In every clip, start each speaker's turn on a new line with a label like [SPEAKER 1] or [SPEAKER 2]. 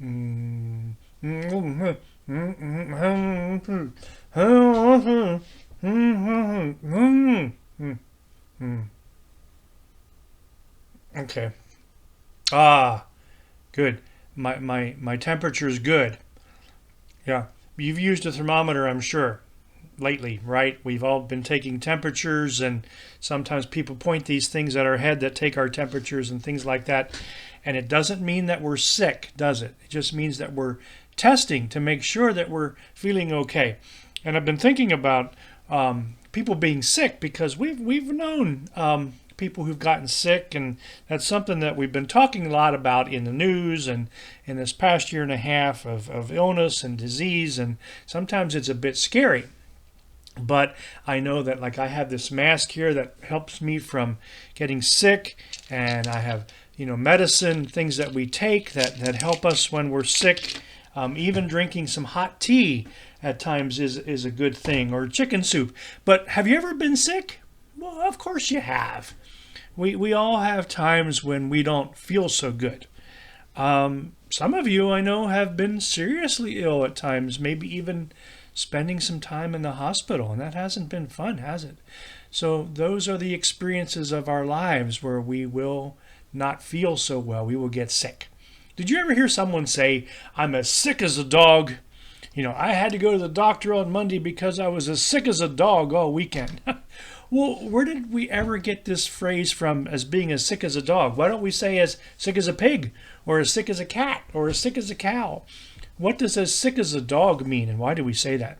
[SPEAKER 1] Mm. Okay. Ah, good. My temperature is good. Yeah. You've used a thermometer, I'm sure, lately, right? We've all been taking temperatures, and sometimes people point these things at our head that take our temperatures and things like that. And it doesn't mean that we're sick, does it? It just means that we're testing to make sure that we're feeling okay. And I've been thinking about people being sick because we've known people who've gotten sick, and that's something that we've been talking a lot about in the news and in this past year and a half of illness and disease. And sometimes it's a bit scary. But I know that, like, I have this mask here that helps me from getting sick, and I have, medicine, things that we take that help us when we're sick. Even drinking some hot tea at times is a good thing, or chicken soup. But have you ever been sick? Well, of course you have. We all have times when we don't feel so good. Some of you I know have been seriously ill at times, maybe even spending some time in the hospital, and that hasn't been fun, has it? So those are the experiences of our lives where we will not feel so well. We will get sick. Did you ever hear someone say, "I'm as sick as a dog"? I had to go to the doctor on Monday because I was as sick as a dog all weekend. Well, where did we ever get this phrase from, as being as sick as a dog? Why don't we say as sick as a pig, or as sick as a cat, or as sick as a cow? What does as sick as a dog mean, and why do we say that?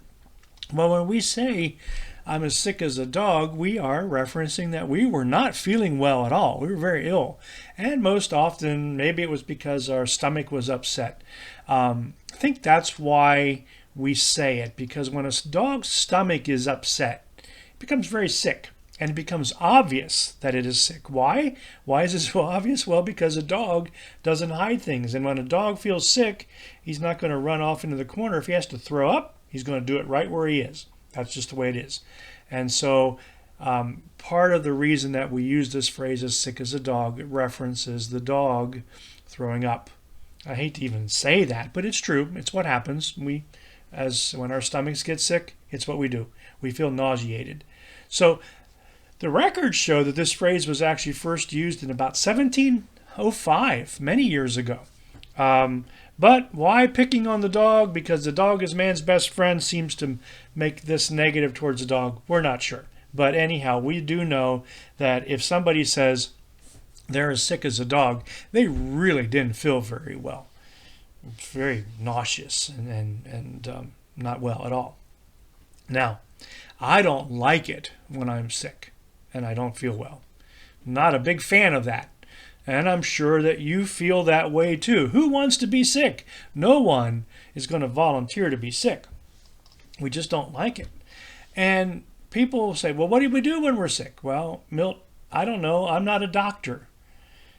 [SPEAKER 1] Well, when we say I'm as sick as a dog, we are referencing that we were not feeling well at all. We were very ill. And most often, maybe it was because our stomach was upset. I think that's why we say it, because when a dog's stomach is upset, it becomes very sick. And it becomes obvious that it is sick. Why? Why is it so obvious? Well, because a dog doesn't hide things. And when a dog feels sick, he's not going to run off into the corner. If he has to throw up, he's going to do it right where he is. That's just the way it is. And so part of the reason that we use this phrase as sick as a dog, it references the dog throwing up. I hate to even say that, but it's true. It's what happens. When our stomachs get sick, it's what we do. We feel nauseated. So the records show that this phrase was actually first used in about 1705, many years ago. But why picking on the dog? Because the dog is man's best friend seems to make this negative towards the dog. We're not sure. But anyhow, we do know that if somebody says they're as sick as a dog, they really didn't feel very well. Very nauseous and not well at all. Now, I don't like it when I'm sick and I don't feel well. Not a big fan of that. And I'm sure that you feel that way too. Who wants to be sick? No one is going to volunteer to be sick. We just don't like it. And people say, well, what do we do when we're sick? Well, Milt, I don't know. I'm not a doctor.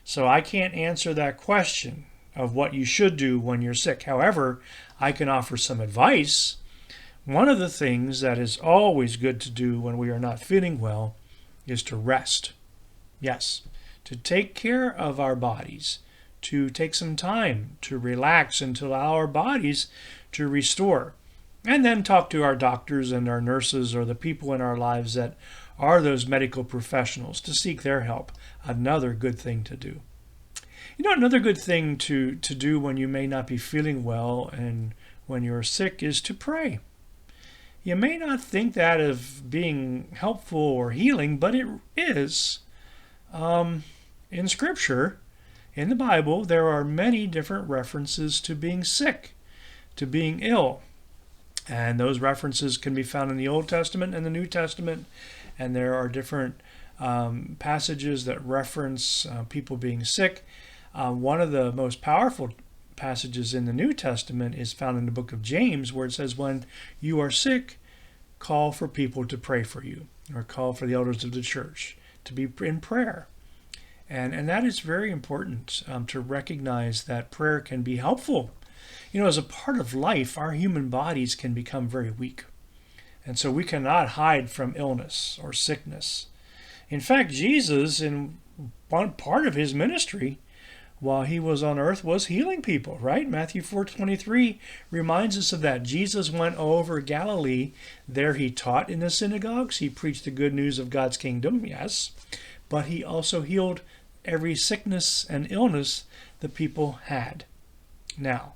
[SPEAKER 1] So I can't answer that question of what you should do when you're sick. However, I can offer some advice. One of the things that is always good to do when we are not feeling well is to rest. Yes, to take care of our bodies, to take some time to relax and to allow our bodies to restore. And then talk to our doctors and our nurses or the people in our lives that are those medical professionals to seek their help. Another good thing to do. Another good thing to do when you may not be feeling well and when you're sick is to pray. You may not think that of being helpful or healing, but it is. In Scripture, in the Bible, there are many different references to being sick, to being ill. And those references can be found in the Old Testament and the New Testament. And there are different passages that reference people being sick. One of the most powerful passages in the New Testament is found in the book of James, where it says, when you are sick, call for people to pray for you, or call for the elders of the church to be in prayer. And that is very important, to recognize that prayer can be helpful. As a part of life, our human bodies can become very weak. And so we cannot hide from illness or sickness. In fact, Jesus, in one part of his ministry, while he was on earth was healing people, right? Matthew 4:23 reminds us of that. Jesus went over Galilee. There he taught in the synagogues. He preached the good news of God's kingdom, yes. But he also healed every sickness and illness the people had. Now,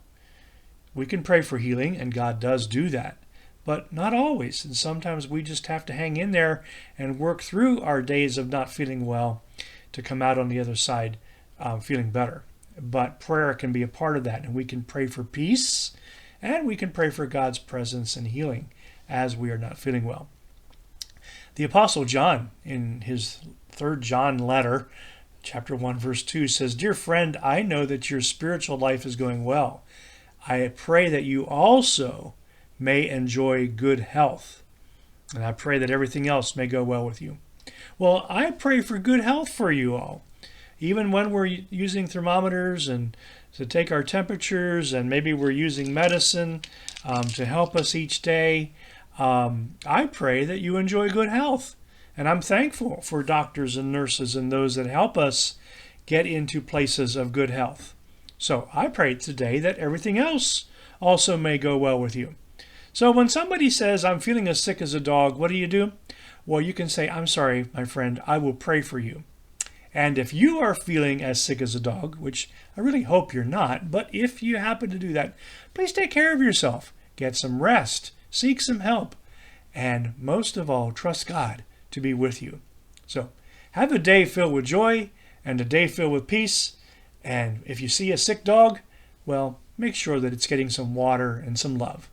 [SPEAKER 1] we can pray for healing, and God does do that. But not always. And sometimes we just have to hang in there and work through our days of not feeling well to come out on the other side feeling better. But prayer can be a part of that. And we can pray for peace, and we can pray for God's presence and healing as we are not feeling well. The Apostle John, in his 3rd John letter, chapter 1, verse 2, says, "Dear friend, I know that your spiritual life is going well. I pray that you also may enjoy good health. And I pray that everything else may go well with you." Well, I pray for good health for you all. Even when we're using thermometers and to take our temperatures, and maybe we're using medicine to help us each day, I pray that you enjoy good health. And I'm thankful for doctors and nurses and those that help us get into places of good health. So I pray today that everything else also may go well with you. So when somebody says, "I'm feeling as sick as a dog," what do? Well, you can say, "I'm sorry, my friend, I will pray for you." And if you are feeling as sick as a dog, which I really hope you're not, but if you happen to do that, please take care of yourself. Get some rest, seek some help, and most of all, trust God to be with you. So have a day filled with joy and a day filled with peace. And if you see a sick dog, well, make sure that it's getting some water and some love.